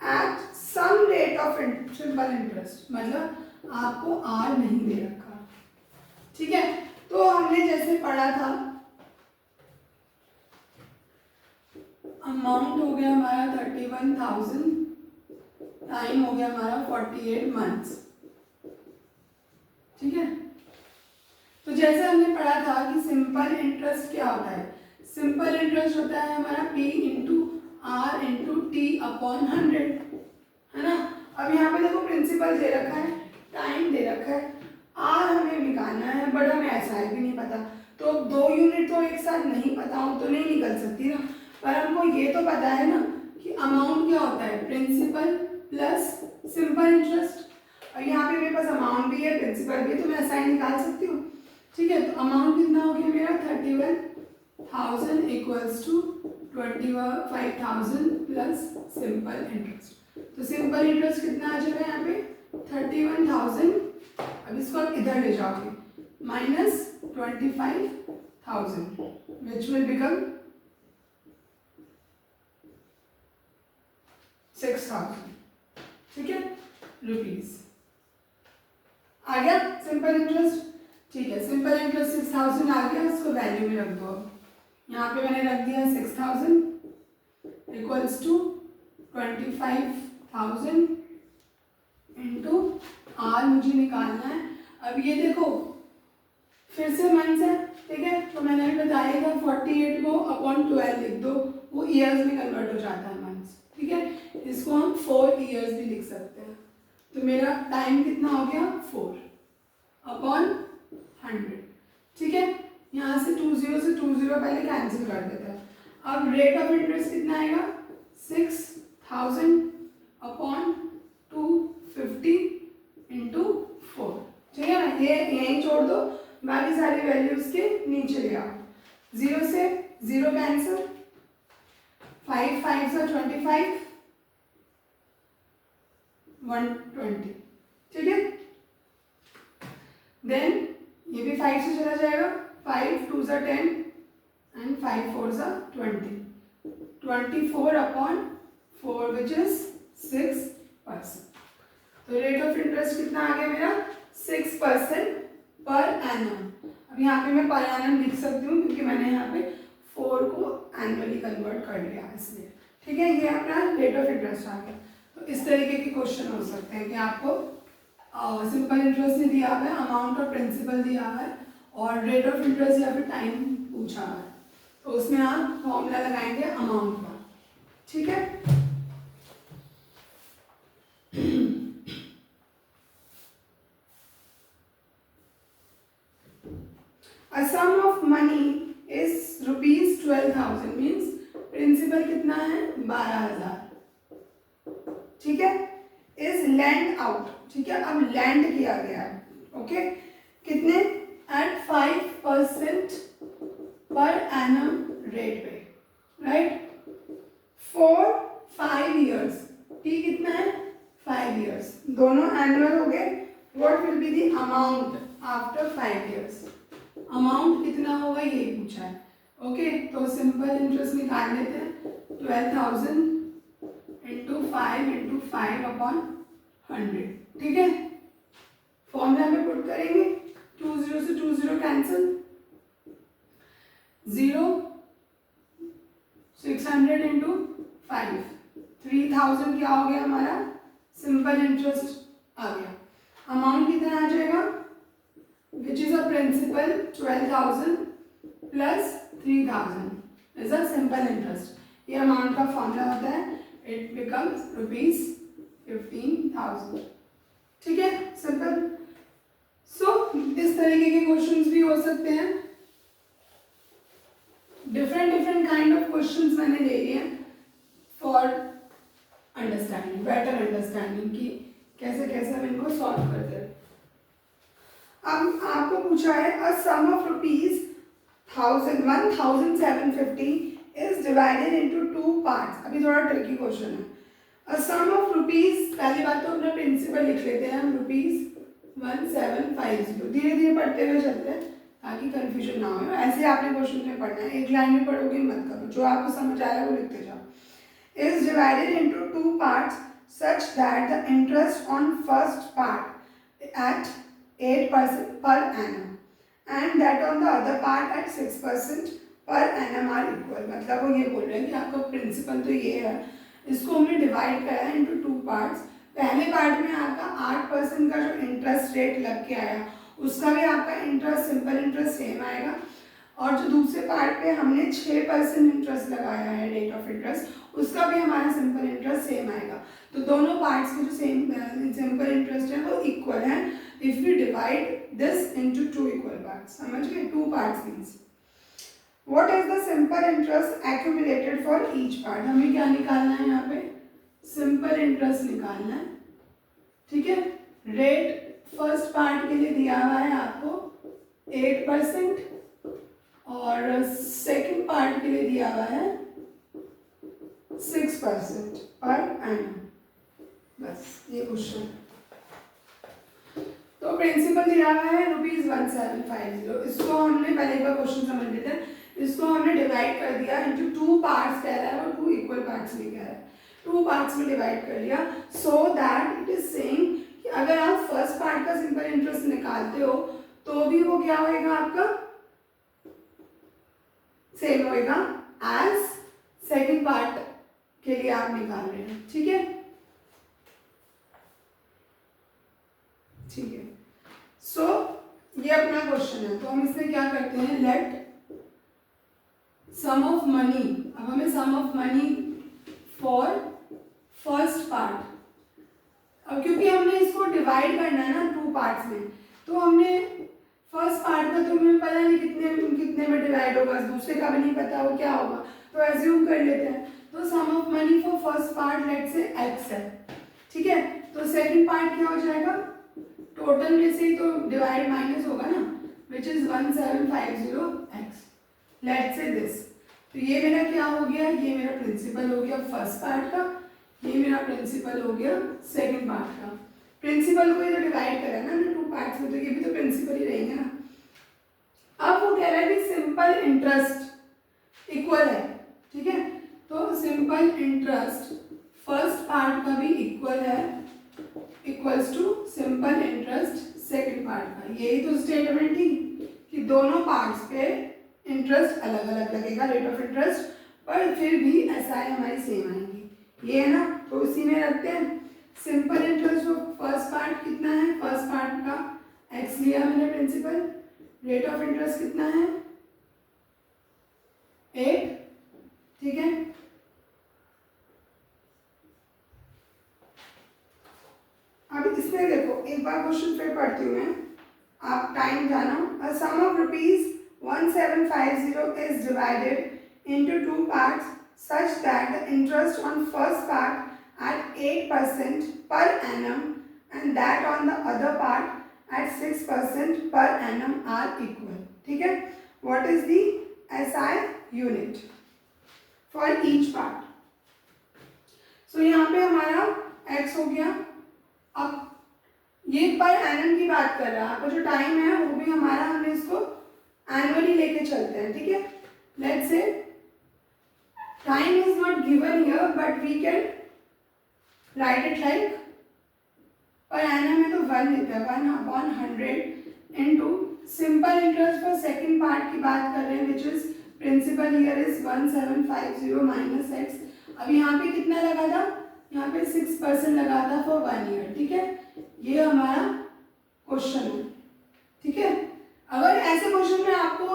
A: at some rate of simple interest, मतलब आपको आर नहीं दे रखा। ठीक है, तो हमने जैसे पढ़ा था अमाउंट हो गया हमारा 31,000, टाइम हो गया हमारा 48 मंथ्स। ठीक है, तो जैसे हमने पढ़ा था कि सिंपल इंटरेस्ट क्या होता है, सिंपल इंटरेस्ट होता है हमारा P into R into T upon 100, है ना। अब यहाँ पे देखो प्रिंसिपल दे रखा है, टाइम दे रखा है, आर हमें निकालना है बट हमें ऐसा है भी नहीं पता, तो 2 यूनिट तो एक साथ नहीं पता हो तो नहीं निकल सकती ना, पर हमको ये तो पता है ना कि अमाउंट क्या होता है, प्रिंसिपल प्लस सिंपल इंटरेस्ट। और यहाँ पे मेरे पास अमाउंट भी है प्रिंसिपल भी है तो मैं ऐसा ही निकाल सकती हूँ। ठीक है, तो अमाउंट कितना हो गया मेरा 31,000 equals to 25,000 plus simple interest. तो सिंपल इंटरेस्ट कितना आ जाएगा यहाँ पे 31,000, अब इसको आप इधर ले जाओगे माइनस 25,000 विच विल बिकम 6,000। ठीक है, रुपीज आ गया सिंपल इंटरेस्ट। ठीक है, सिंपल इंटरेस्ट 6,000 आ गया, उसको वैल्यू में रख दो। अब यहाँ पे मैंने रख दिया 6,000 इक्वल्स टू 25,000 इंटू आर मुझे निकालना है। अब ये देखो फिर से मंथ्स है। ठीक है, तो मैंने भी बताया था 48 को अपॉन 12 लिख दो, वो ईयर्स में कन्वर्ट हो जाता है मंथ्स। ठीक है, इसको हम 4 ईयर्स भी लिख सकते हैं। तो मेरा टाइम कितना हो गया 4 अपॉन 100। ठीक है, यहाँ से 20 से 20 पहले कैंसिल कर देते हैं। अब रेट ऑफ इंटरेस्ट कितना आएगा 6,000 अपॉन 250 इंटू 4। ठीक है ना, ये यहीं छोड़ दो, बाकी सारी वैल्यूज के नीचे ले आओ। 0 से 0 कैंसिल, 5 5 से 25, 120, ठीक है। देन ये भी 5 से चला जाएगा, 5 2 से 10 एंड 5 4 से 20, 24/4 विच इज 6%। तो रेट ऑफ इंटरेस्ट कितना आ गया मेरा, 6% पर एनम। अब यहाँ पे मैं पर एनम लिख सकती हूँ क्योंकि मैंने यहाँ पे 4 को एनुअली कन्वर्ट कर लिया इसलिए, ठीक है। ये अपना रेट ऑफ इंटरेस्ट आ गया। तो इस तरीके के क्वेश्चन हो सकते हैं कि आपको सिंपल इंटरेस्ट नहीं दिया हुआ है, अमाउंट ऑफ प्रिंसिपल दिया हुआ है और रेट ऑफ इंटरेस्ट या फिर टाइम पूछा हुआ है, तो उसमें आप फॉर्मूला लगाएंगे अमाउंट का, ठीक है। A sum of money is ₹12,000 means principal कितना है, 12,000, ठीक है। इज लैंड आउट, ठीक है, अब लैंड किया गया है, ओके, कितने, एट 5% पर एनम रेट पे, राइट, फॉर 5 years, टी कितना है, 5 years, दोनों एनुअल हो गए। What will be the amount after 5 years, amount कितना होगा ये पूछा है, ओके। तो सिंपल इंटरेस्ट निकाल लेते हैं, 12,000 इंटू 5/100, ठीक है। फॉर्मूला में पुट करेंगे, 20 से 20 कैंसिल, 0 600 इंटू 5, 3000 क्या हो गया हमारा, सिंपल इंटरेस्ट आ गया। अमाउंट कितना आ जाएगा, which is a principal 12,000 plus 3,000 is a simple interest। ये अमाउंट का फॉर्मूला होता है, it becomes ₹15,000, ठीक है, सिंपल। सो इस तरीके के क्वेश्चंस भी हो सकते हैं, डिफरेंट काइंड ऑफ क्वेश्चंस मैंने ले लिए हैं फॉर अंडरस्टैंडिंग, बेटर अंडरस्टैंडिंग की कैसे कैसे हम इनको सॉल्व करते हैं। अब आपको पूछा है a sum of ₹1,750 is divided into 2 parts. अभी थोड़ा ट्रिकी क्वेश्चन है। अ सम ऑफ रुपीज, पहली बात तो अपना प्रिंसिपल लिख लेते हैं हम, ₹1750। धीरे धीरे पढ़ते हुए चलते हैं ताकि कंफ्यूजन ना हो। ऐसे आपने क्वेश्चन में पढ़ना है, एक लाइन में पढ़ोगे मत करो, जो आपको समझ आ रहा है वो लिखते जाओ। Is divided into 2 parts such that the interest on first part at 8% per annum and that on the other part at 6% per annum are equal। मतलब वो ये बोल रहे हैं कि आपका प्रिंसिपल तो ये है, इसको हमने डिवाइड करा है इंटू 2 पार्ट्स। पहले पार्ट में आपका 8% का जो इंटरेस्ट रेट लग के आया उसका भी आपका इंटरेस्ट सिंपल इंटरेस्ट सेम आएगा, और जो दूसरे पार्ट पे हमने 6% इंटरेस्ट लगाया है रेट ऑफ इंटरेस्ट, उसका भी हमारा सिंपल इंटरेस्ट सेम आएगा। तो दोनों पार्ट्स के जो सिंपल इंटरेस्ट है वो इक्वल है if we divide this into 2 equal parts. समझ गए, 2 parts means what is the simple interest accumulated for each part. हमें क्या निकालना है, यहाँ पे सिंपल इंटरेस्ट निकालना है, ठीक है। रेट फर्स्ट पार्ट के लिए दिया हुआ है आपको 8% और सेकंड पार्ट के लिए दिया हुआ है 6% पर एनम। बस ये क्वेश्चन। तो प्रिंसिपल दिया हुआ है ₹1750। इसको हमने पहले एक बार क्वेश्चन समझ लेते हैं। इसको हमने डिवाइड कर दिया इनटू 2 पार्ट्स कह रहा है और 2 इक्वल पार्ट्स में कह रहा है। 2 पार्ट्स में डिवाइड कर लिया so that it is saying कि अगर आप फर्स्ट पार्ट का सिंपल इंटरेस्ट निकालते हो तो भी वो क्या होएगा, आपका सेम होएगा एज सेकंड पार्ट के लिए आप निकाल रहे हैं, ठीक है, ठीक है। सो ये अपना क्वेश्चन है, तो हम इसमें क्या करते हैं, लेट सम ऑफ मनी। अब हमें sum of money for first part, अब क्योंकि हमने इसको डिवाइड करना है ना 2 पार्ट्स में, तो हमने फर्स्ट पार्ट का तो हमें पता नहीं कितने में डिवाइड होगा, दूसरे का भी नहीं पता वो क्या होगा, तो एज्यूम कर लेते हैं। तो sum of money for first part let say x है, ठीक है। तो सेकंड पार्ट क्या हो जाएगा, टोटल में से ही तो डिवाइड माइनस होगा ना, which is 1750x, let's say this. तो ये मेरा क्या हो गया, ये मेरा प्रिंसिपल हो गया फर्स्ट पार्ट का, ये मेरा प्रिंसिपल हो गया सेकंड पार्ट का। प्रिंसिपल को ये जो डिवाइड करा है ना हमने टू पार्ट्स में, तो ये भी तो प्रिंसिपल ही रहेंगे ना। अब वो कह रहा है कि सिंपल इंटरेस्ट इक्वल है, ठीक है। तो सिंपल इंटरेस्ट फर्स्ट पार्ट का भी इक्वल है, equals to simple interest second part का। यही तो स्टेटमेंट थी कि दोनों पार्ट्स पे इंटरेस्ट अलग अलग लगेगा, रेट ऑफ इंटरेस्ट, पर फिर भी एसआई हमारी सेम आएंगी, ये है ना। तो उसी में रखते हैं सिंपल इंटरेस्ट। वो फर्स्ट पार्ट कितना है, फर्स्ट पार्ट का एक्स लिया मैंने प्रिंसिपल, रेट ऑफ इंटरेस्ट कितना है 8, ठीक है। अब इसमें देखो एक बार क्वेश्चन फिर पढ़ती हूँ मैं, आप टाइम जानो। अ sum of rupees 1750 is divided into two parts such that the interest on first part at 8% per annum and that on the other part at 6% per annum are equal, ठीक है। What is the SI unit for each part? So यहाँ पे हमारा x हो गया। अब ये per annum की बात कर रहा है, आपका जो टाइम है वो भी हमारा, हमने इसको एनुअली लेके चलते हैं, ठीक है। Let's say time is not given here but we can write it like per annum में तो 1 लेता है, 100 into simple interest for second part की बात कर रहे हैं which is principal here is 1750 minus X. अब यहाँ पे कितना लगा था, यहाँ पे 6% लगा था फॉर 1 ईयर, ठीक है। ये हमारा क्वेश्चन है, ठीक है। अगर ऐसे क्वेश्चन में आपको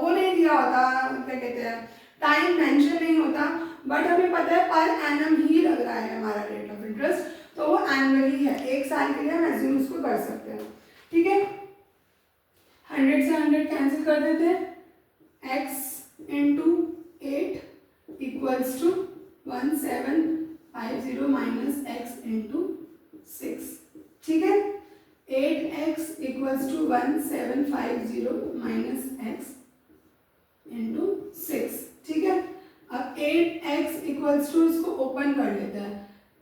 A: वो नहीं दिया होता, क्या कहते हैं, टाइम मेंशन नहीं होता, बट हमें पता है पर एनम ही लग रहा है हमारा रेट ऑफ इंटरेस्ट, तो वो एनुअली है, एक साल के लिए हम एज्यूम उसको कर सकते हैं, ठीक है। 100 से 100 कैंसिल कर देते हैं, x into 8 equals to 1750 minus X into 6, ठीक है। 8x equals to 1750 minus X into 6, ठीक है। अब 8x इक्वल्स टू, इसको ओपन कर लेता है,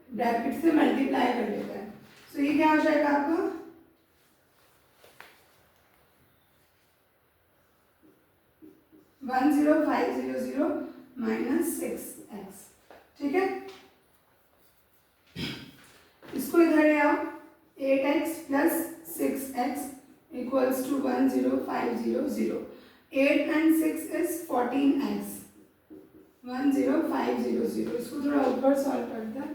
A: ब्रैकेट से मल्टीप्लाई कर लेता है, तो ये क्या हो जाएगा आपका 10500 माइनस 6x, ठीक है। इसको इधर ले आओ, 8x plus 6x equals to 10500, 8 and 6 is 14x, 10500। इसको थोड़ा ऊपर सॉल्व करते हैं,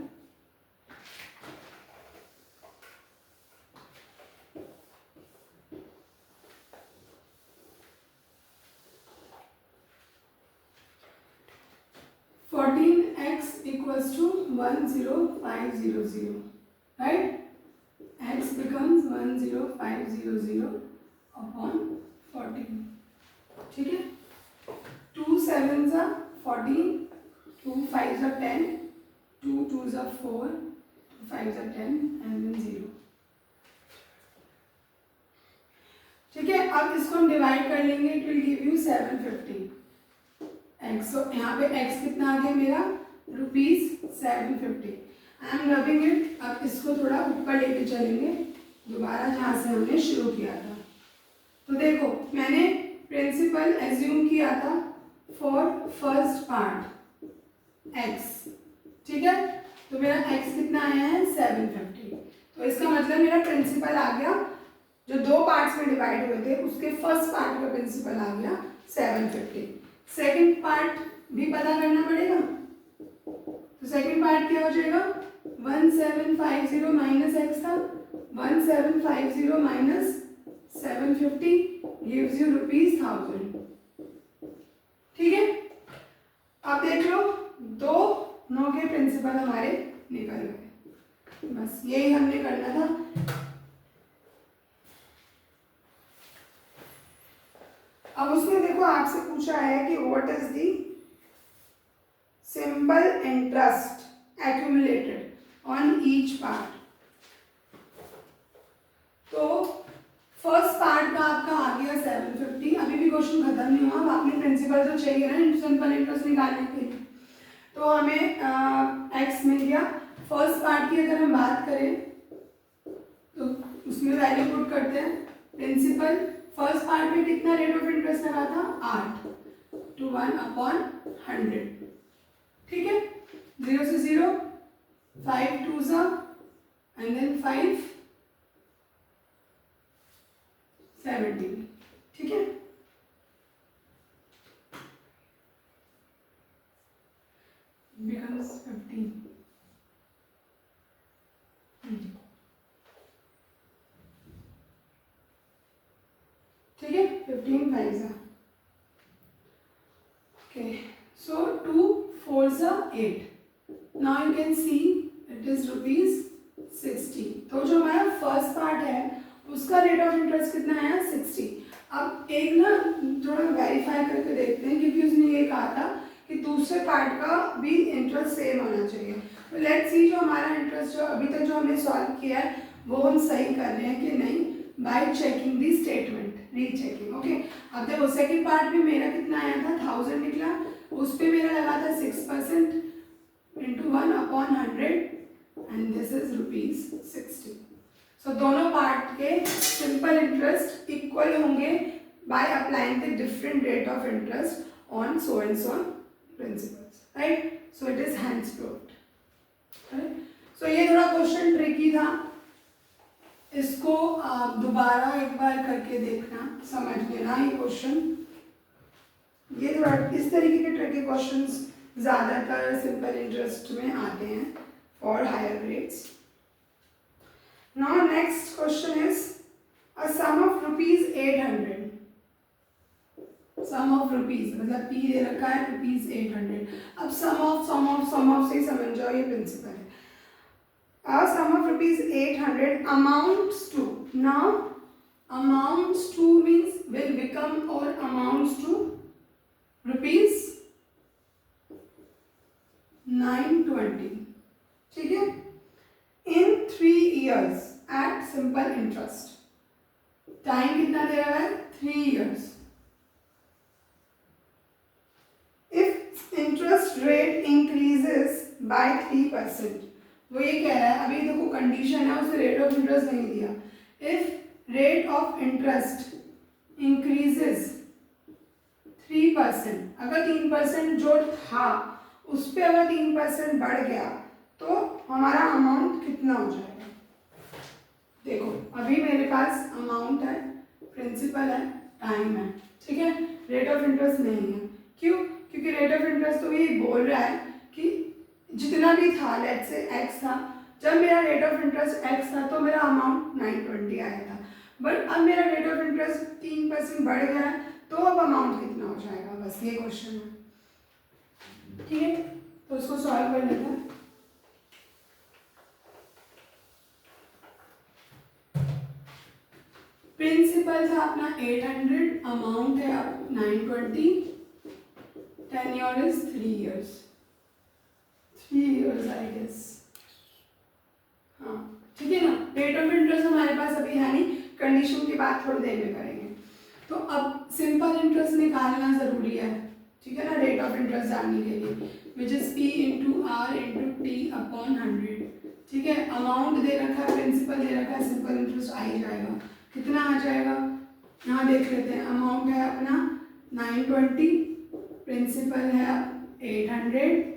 A: equals to 10500, right? X becomes 10500 upon 14, ठीक है। 2 7s are 14, 2 5s are 10, 2 2s are 4, 2 5s are 10 and then 0, ठीक है। अब इसको हम डिवाइड कर लेंगे, it will give you 750 x। तो यहाँ पे x कितना आ गया मेरा ₹750। I am rubbing it. अब इसको थोड़ा ऊपर लेके चलेंगे दोबारा जहाँ से हमने शुरू किया था। तो देखो मैंने प्रिंसिपल एज्यूम किया था फॉर फर्स्ट पार्ट x, ठीक है। तो मेरा x कितना आया है 750। तो इसका मतलब मेरा प्रिंसिपल आ गया, जो दो पार्ट्स में डिवाइड हुए थे उसके फर्स्ट पार्ट का प्रिंसिपल आ गया 750। सेकंड पार्ट भी पता करना पड़ेगा, तो सेकंड पार्ट क्या हो जाएगा 1750 माइनस एक्स था, 1750 माइनस 750 गिव्स यू ₹1000, ठीक है। अब देख लो दो नो के प्रिंसिपल हमारे निकल गए, बस यही हमने करना था। अब उसने देखो आपसे पूछा है कि what is the simple interest accumulated on each part. तो फर्स्ट पार्ट का आपका आ गया 750। अभी भी क्वेश्चन खत्म नहीं हुआ, अब आपने प्रिंसिपल तो चाहिए ना सिंपल इंटरेस्ट निकालने के लिए। तो हमें एक्स मिल गया। फर्स्ट पार्ट की अगर हम बात करें तो उसमें वैल्यू पुट करते हैं। प्रिंसिपल फर्स्ट पार्ट में कितना रेट ऑफ इंटरेस्ट लगा था, 8 to 1/100। ठीक है, 0 से 0, 5 2s and then 5 17। ठीक है, becomes 15। ठीक है, 15 5 okay, so 2 4s 8। now you can see it is ₹60। तो जो हमारा फर्स्ट पार्ट है उसका रेट ऑफ इंटरेस्ट कितना है, 60। अब एक ना थोड़ा वेरीफाई करके देखते हैं, क्योंकि उसने ये कहा था कि दूसरे पार्ट का भी इंटरेस्ट सेम होना चाहिए। तो लेट्स सी जो हमारा इंटरेस्ट जो अभी तक जो हमने सॉल्व किया है वो हम सही कर रहे हैं कि नहीं, बाय चेकिंग दी स्टेटमेंट, रीचेकिंग। ओके, अब देखो सेकंड पार्ट में मेरा कितना आया था, 1000 निकला, उस पर मेरा लगा था 6% into 1/100 and this is ₹60। सो दोनों पार्ट के सिंपल इंटरेस्ट इक्वल होंगे by applying the different rate of interest on so and so principals, right. So it is hence proved, right. So ये थोड़ा क्वेश्चन ट्रिकी था, इसको आप दोबारा एक बार करके देखना, समझ लेना ये क्वेश्चन। ये थोड़ा इस तरीके के ट्रिकी क्वेश्चंस ज़्यादातर सिंपल इंटरेस्ट में आते हैं for higher grades. Now next question is a sum of ₹800। Sum of rupees मतलब पी दे रखा है ₹800। अब सम ऑफ से समझ जाओ, ये प्रिंसिपल है। A sum of ₹800 amounts to, now amounts to means will become or amounts to ₹920। ठीक है, in 3 years at simple interest। Time कितना दे रहा है, 3 years। If interest rate increases by 3%, वो ये कह रहा है, अभी देखो कंडीशन है, उसने रेट ऑफ इंटरेस्ट नहीं दिया। If rate of interest increases 3%, अगर 3% जो था उस पर अगर 3% बढ़ गया तो हमारा अमाउंट कितना हो जाएगा। देखो अभी मेरे पास अमाउंट है, प्रिंसिपल है, टाइम है, ठीक है, रेट ऑफ इंटरेस्ट नहीं है। क्यों? क्योंकि रेट ऑफ इंटरेस्ट तो ये बोल रहा है कि जितना भी था, लेट्स से x था, जब मेरा रेट ऑफ इंटरेस्ट x था तो मेरा अमाउंट 920 आया था, बट अब मेरा रेट ऑफ इंटरेस्ट 3% बढ़ गया है तो अब अमाउंट कितना हो जाएगा, बस ये क्वेश्चन है। ठीक है, तो उसको सॉल्व कर लेते हैं। प्रिंसिपल था अपना 800, अमाउंट है अब 920, tenure is 3 years। 3 years I guess, हाँ ठीक है ना। रेट ऑफ इंटरेस्ट हमारे पास अभी है नहीं, कंडीशन की बात थोड़ी देर में करेंगे। तो अब सिंपल इंटरेस्ट निकालना जरूरी है, ठीक है ना, रेट ऑफ इंटरेस्ट जानने के लिए, which is P into R into T upon 100। ठीक है, अमाउंट दे रखा है, प्रिंसिपल दे रखा है, सिंपल इंटरेस्ट आ ही जाएगा। कितना आ जाएगा यहाँ देख लेते हैं। अमाउंट है अपना 920, प्रिंसिपल है 800,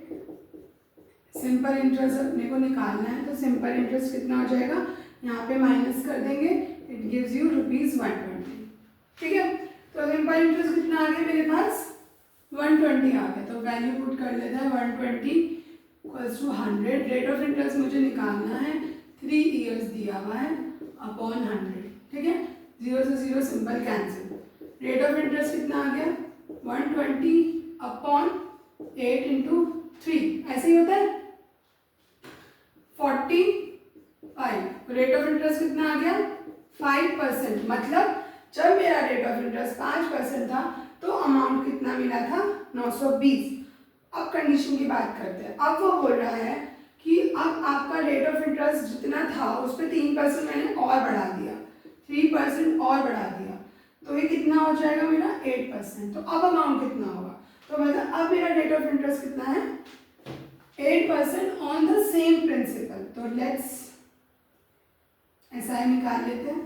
A: सिंपल इंटरेस्ट अपने को निकालना है, तो सिंपल इंटरेस्ट कितना हो जाएगा, यहाँ पे माइनस कर देंगे, इट गिव्स यू ₹120। ठीक है, तो सिंपल इंटरेस्ट कितना आ गया मेरे पास, 120 आ गया, तो वैल्यू पुट कर लेता है 120 equals to 100। Rate of interest मुझे निकालना है, 3 years दिया हुआ है अपॉन 100। ठीक है, 0 से 0 simple cancel. Rate of interest कितना आ गया, 120 अपॉन 8 इंटू 3, ऐसे ही होता है 45। रेट ऑफ इंटरेस्ट कितना आ गया, 5%। मतलब जब मेरा रेट ऑफ इंटरेस्ट 5% था तो अमाउंट कितना मिला था, 920। अब कंडीशन की बात करते हैं। अब वो बोल रहा है कि अब आपका रेट ऑफ इंटरेस्ट जितना था उस पर 3% मैंने और बढ़ा दिया। 3% और बढ़ा दिया, तो ये कितना हो जाएगा मेरा 8%। तो अब अमाउंट कितना होगा, तो मतलब अब मेरा रेट ऑफ इंटरेस्ट कितना है 8% ऑन द सेम प्रिंसिपल। तो लेट्स एसआई निकाल लेते हैं।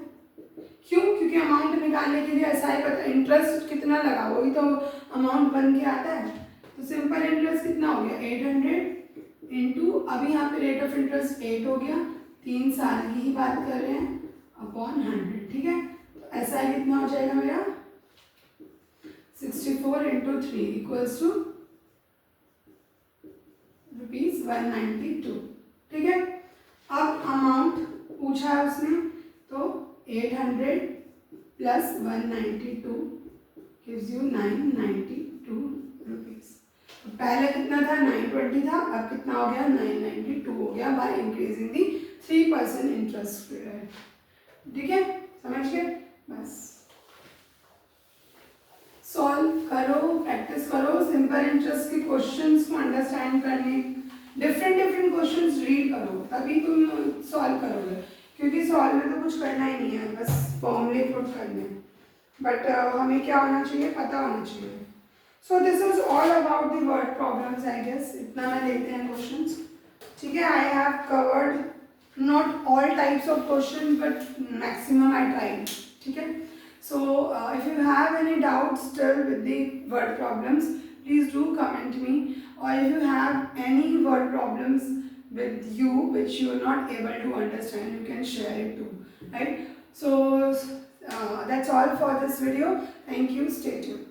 A: क्यों, क्योंकि अमाउंट निकालने के लिए एसआई पता, इंटरेस्ट कितना लगा वही तो अमाउंट बन के आता है। तो सिंपल इंटरेस्ट कितना हो गया 800 इंटू, अभी यहाँ पे रेट ऑफ इंटरेस्ट 8 हो गया, 3 साल की ही बात कर रहे हैं, अपॉन 100। ठीक है, तो एसआई कितना हो जाएगा मेरा 64 इंटू 3 इक्वल्स टू ₹192। ठीक है, अब अमाउंट पूछा है उसने, तो 800 प्लस 192 गिव्स यू 992 रुपीज। तो पहले कितना था 920 था, अब कितना हो गया 992 हो गया by increasing the 3% interest rate. ठीक है, समझ गए, बस सॉल्व करो, प्रैक्टिस करो, सिंपल इंटरेस्ट के क्वेश्चंस को अंडरस्टैंड करने, डिफरेंट क्वेश्चंस रीड करो, तभी तुम सॉल्व करोगे, क्योंकि सॉल्व में तो कुछ करना ही नहीं है, बस फॉर्मूले पुट करने हैं, बट हमें क्या होना चाहिए, पता होना चाहिए। So this is all about the word problems, I guess इतना मैं लेते हैं क्वेश्चंस। ठीक है, I have covered not all types of question but maximum I tried. ठीक है, so if you have any doubts still with the word problems, please do comment me, or if you have any word problems with you which you are not able to understand, you can share it too, right? So that's all for this video. Thank you, stay tuned.